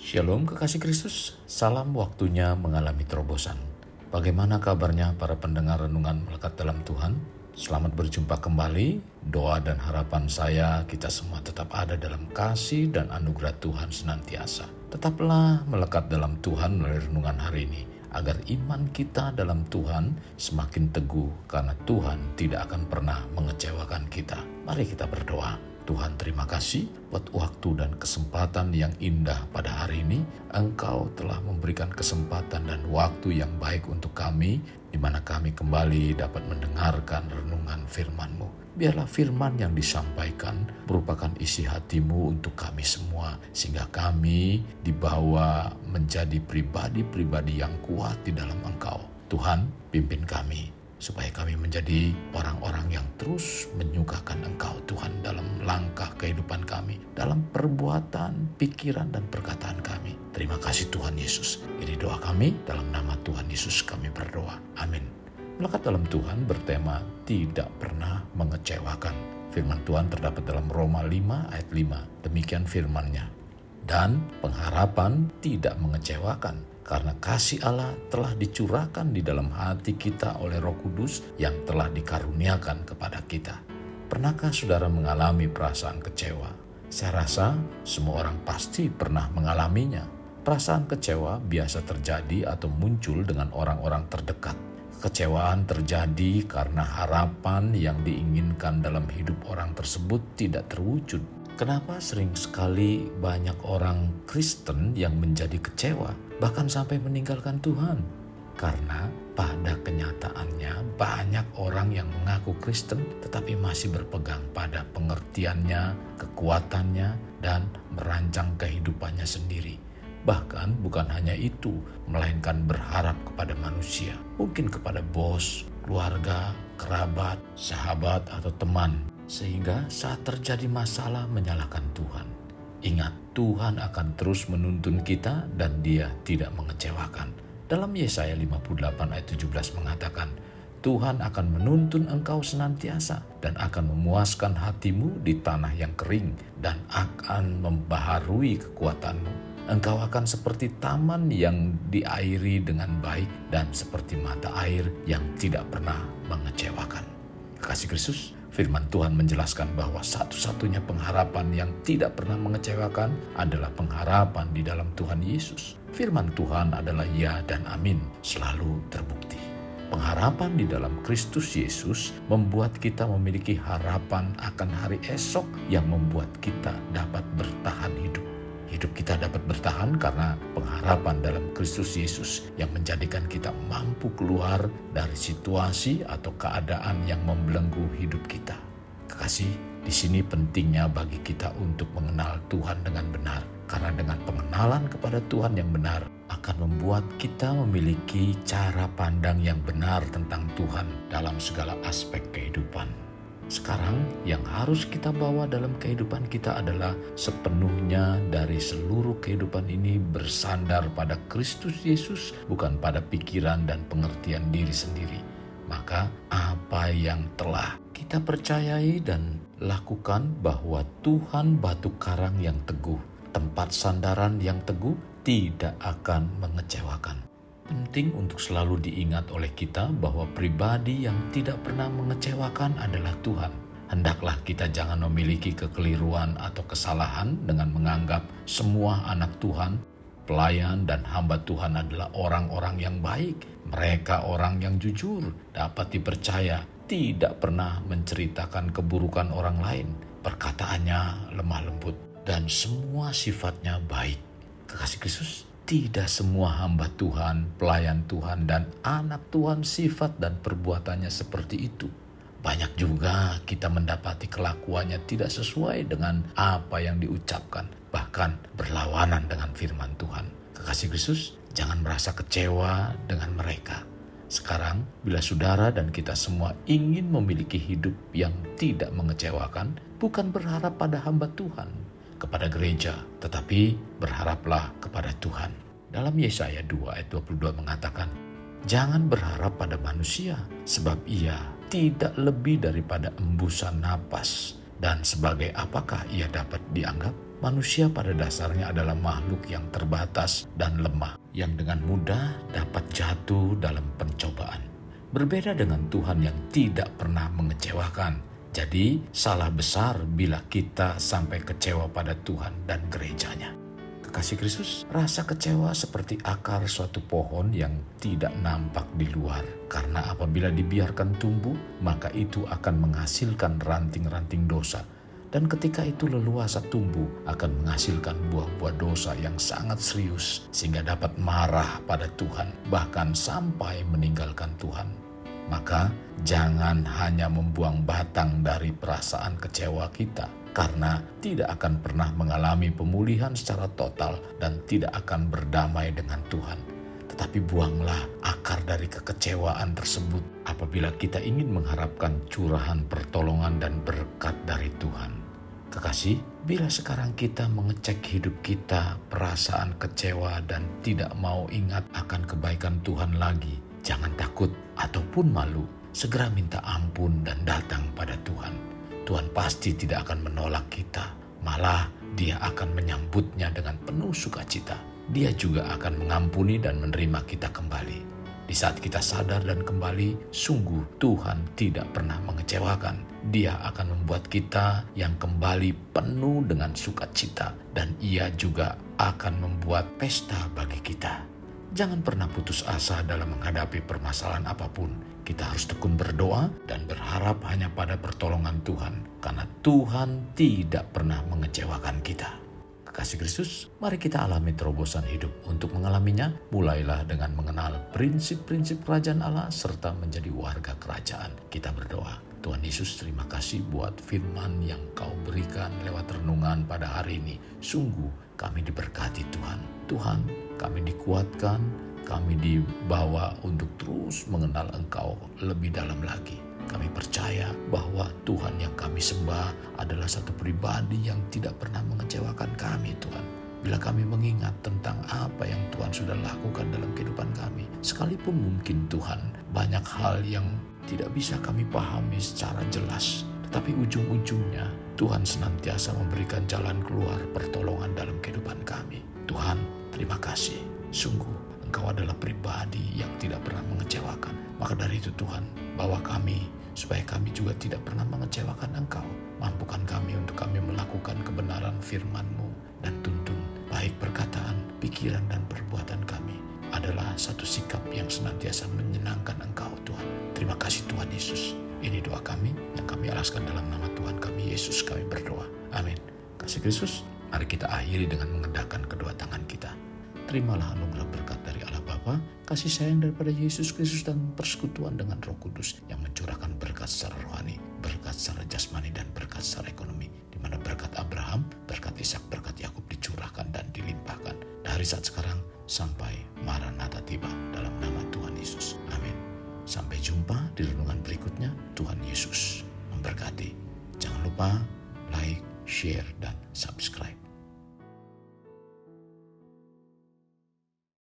Shalom kekasih Kristus, salam waktunya mengalami terobosan. Bagaimana kabarnya para pendengar renungan melekat dalam Tuhan? Selamat berjumpa kembali, doa dan harapan saya kita semua tetap ada dalam kasih dan anugerah Tuhan senantiasa. Tetaplah melekat dalam Tuhan melalui renungan hari ini, agar iman kita dalam Tuhan semakin teguh karena Tuhan tidak akan pernah mengecewakan kita. Mari kita berdoa. Tuhan, terima kasih buat waktu dan kesempatan yang indah pada hari ini. Engkau telah memberikan kesempatan dan waktu yang baik untuk kami, di mana kami kembali dapat mendengarkan renungan firman-Mu. Biarlah firman yang disampaikan merupakan isi hati-Mu untuk kami semua, sehingga kami dibawa menjadi pribadi-pribadi yang kuat di dalam Engkau. Tuhan, pimpin kami, supaya kami menjadi orang-orang yang terus menyukakan Engkau Tuhan dalam langkah kehidupan kami, dalam perbuatan, pikiran, dan perkataan kami. Terima kasih Tuhan Yesus. Ini doa kami, dalam nama Tuhan Yesus kami berdoa. Amin. Melekat dalam Tuhan bertema tidak pernah mengecewakan. Firman Tuhan terdapat dalam Roma 5 ayat 5. Demikian firman-Nya. Dan pengharapan tidak mengecewakan, karena kasih Allah telah dicurahkan di dalam hati kita oleh Roh Kudus yang telah dikaruniakan kepada kita. Pernahkah saudara mengalami perasaan kecewa? Saya rasa semua orang pasti pernah mengalaminya. Perasaan kecewa biasa terjadi atau muncul dengan orang-orang terdekat. Kekecewaan terjadi karena harapan yang diinginkan dalam hidup orang tersebut tidak terwujud. Kenapa sering sekali banyak orang Kristen yang menjadi kecewa, bahkan sampai meninggalkan Tuhan? Karena pada kenyataannya banyak orang yang mengaku Kristen tetapi masih berpegang pada pengertiannya, kekuatannya, dan merancang kehidupannya sendiri. Bahkan bukan hanya itu, melainkan berharap kepada manusia, mungkin kepada bos, keluarga, kerabat, sahabat, atau teman. Sehingga saat terjadi masalah menyalahkan Tuhan. Ingat, Tuhan akan terus menuntun kita dan Dia tidak mengecewakan. Dalam Yesaya 58 ayat 17 mengatakan, Tuhan akan menuntun engkau senantiasa dan akan memuaskan hatimu di tanah yang kering dan akan membaharui kekuatanmu. Engkau akan seperti taman yang diairi dengan baik dan seperti mata air yang tidak pernah mengecewakan. Kasih Kristus, firman Tuhan menjelaskan bahwa satu-satunya pengharapan yang tidak pernah mengecewakan adalah pengharapan di dalam Tuhan Yesus. Firman Tuhan adalah ya dan amin, selalu terbukti. Pengharapan di dalam Kristus Yesus membuat kita memiliki harapan akan hari esok yang membuat kita dapat bertahan hidup. Hidup kita dapat bertahan karena pengharapan dalam Kristus Yesus yang menjadikan kita mampu keluar dari situasi atau keadaan yang membelenggu hidup kita. Kekasih, di sini pentingnya bagi kita untuk mengenal Tuhan dengan benar. Karena dengan pengenalan kepada Tuhan yang benar akan membuat kita memiliki cara pandang yang benar tentang Tuhan dalam segala aspek kehidupan. Sekarang yang harus kita bawa dalam kehidupan kita adalah sepenuhnya dari seluruh kehidupan ini bersandar pada Kristus Yesus, bukan pada pikiran dan pengertian diri sendiri. Maka apa yang telah kita percayai dan lakukan bahwa Tuhan batu karang yang teguh, tempat sandaran yang teguh, tidak akan mengecewakan. Penting untuk selalu diingat oleh kita bahwa pribadi yang tidak pernah mengecewakan adalah Tuhan. Hendaklah kita jangan memiliki kekeliruan atau kesalahan dengan menganggap semua anak Tuhan, pelayan dan hamba Tuhan adalah orang-orang yang baik. Mereka orang yang jujur, dapat dipercaya, tidak pernah menceritakan keburukan orang lain. Perkataannya lemah lembut dan semua sifatnya baik. Kekasih Kristus, tidak semua hamba Tuhan, pelayan Tuhan, dan anak Tuhan sifat dan perbuatannya seperti itu. Banyak juga kita mendapati kelakuannya tidak sesuai dengan apa yang diucapkan, bahkan berlawanan dengan firman Tuhan. Kekasih Kristus, jangan merasa kecewa dengan mereka. Sekarang, bila saudara dan kita semua ingin memiliki hidup yang tidak mengecewakan, bukan berharap pada hamba Tuhan, kepada gereja, tetapi berharaplah kepada Tuhan. Dalam Yesaya 2 ayat 22 mengatakan, jangan berharap pada manusia, sebab ia tidak lebih daripada embusan napas, dan sebagai apakah ia dapat dianggap? Manusia pada dasarnya adalah makhluk yang terbatas dan lemah, yang dengan mudah dapat jatuh dalam pencobaan. Berbeda dengan Tuhan yang tidak pernah mengecewakan. Jadi salah besar bila kita sampai kecewa pada Tuhan dan gerejanya. Kekasih Kristus, rasa kecewa seperti akar suatu pohon yang tidak nampak di luar. Karena apabila dibiarkan tumbuh, maka itu akan menghasilkan ranting-ranting dosa. Dan ketika itu leluasa tumbuh, akan menghasilkan buah-buah dosa yang sangat serius, sehingga dapat marah pada Tuhan, bahkan sampai meninggalkan Tuhan. Maka jangan hanya membuang batang dari perasaan kecewa kita, karena tidak akan pernah mengalami pemulihan secara total dan tidak akan berdamai dengan Tuhan. Tetapi buanglah akar dari kekecewaan tersebut apabila kita ingin mengharapkan curahan pertolongan dan berkat dari Tuhan. Kekasih, bila sekarang kita mengecek hidup kita, perasaan kecewa dan tidak mau ingat akan kebaikan Tuhan lagi, jangan takut ataupun malu. Segera minta ampun dan datang pada Tuhan. Tuhan pasti tidak akan menolak kita. Malah Dia akan menyambutnya dengan penuh sukacita. Dia juga akan mengampuni dan menerima kita kembali. Di saat kita sadar dan kembali, sungguh Tuhan tidak pernah mengecewakan. Dia akan membuat kita yang kembali penuh dengan sukacita, dan Ia juga akan membuat pesta bagi kita. Jangan pernah putus asa dalam menghadapi permasalahan apapun. Kita harus tekun berdoa dan berharap hanya pada pertolongan Tuhan, karena Tuhan tidak pernah mengecewakan kita. Kekasih Kristus, mari kita alami terobosan hidup. Untuk mengalaminya, mulailah dengan mengenal prinsip-prinsip kerajaan Allah serta menjadi warga kerajaan. Kita berdoa. Tuhan Yesus, terima kasih buat firman yang Kau berikan lewat renungan pada hari ini. Sungguh kami diberkati Tuhan. Tuhan, kami dikuatkan, kami dibawa untuk terus mengenal Engkau lebih dalam lagi. Kami percaya bahwa Tuhan yang kami sembah adalah satu pribadi yang tidak pernah mengecewakan kami, Tuhan. Bila kami mengingat tentang apa yang Tuhan sudah lakukan dalam kehidupan kami, sekalipun mungkin Tuhan banyak hal yang tidak bisa kami pahami secara jelas, tetapi ujung-ujungnya Tuhan senantiasa memberikan jalan keluar pertolongan dalam kehidupan kami. Tuhan, terima kasih. Sungguh Engkau adalah pribadi yang tidak pernah mengecewakan. Maka dari itu Tuhan, bawa kami supaya kami juga tidak pernah mengecewakan Engkau. Mampukan kami untuk kami melakukan kebenaran firman-Mu, dan tuntun baik perkataan, pikiran, dan perbuatan kami adalah satu sikap yang senantiasa menyenangkan Engkau, Tuhan. Terima kasih Tuhan Yesus. Ini doa kami yang kami alaskan dalam nama Tuhan kami Yesus, kami berdoa. Amin. Kasih Kristus, mari kita akhiri dengan mengendahkan kedua tangan kita. Terimalah anugerah berkat dari Allah Bapa, kasih sayang daripada Yesus Kristus, dan persekutuan dengan Roh Kudus yang mencurahkan berkat secara rohani, berkat secara jasmani, dan berkat secara ekonomi, di mana berkat Abraham, berkat Ishak, berkat Yakub dicurahkan dan dilimpahkan dari saat sekarang sampai Maranatha tiba, dalam nama Tuhan Yesus. Amin. Sampai jumpa di renungan berikutnya. Tuhan Yesus memberkati. Jangan lupa like, share, dan subscribe.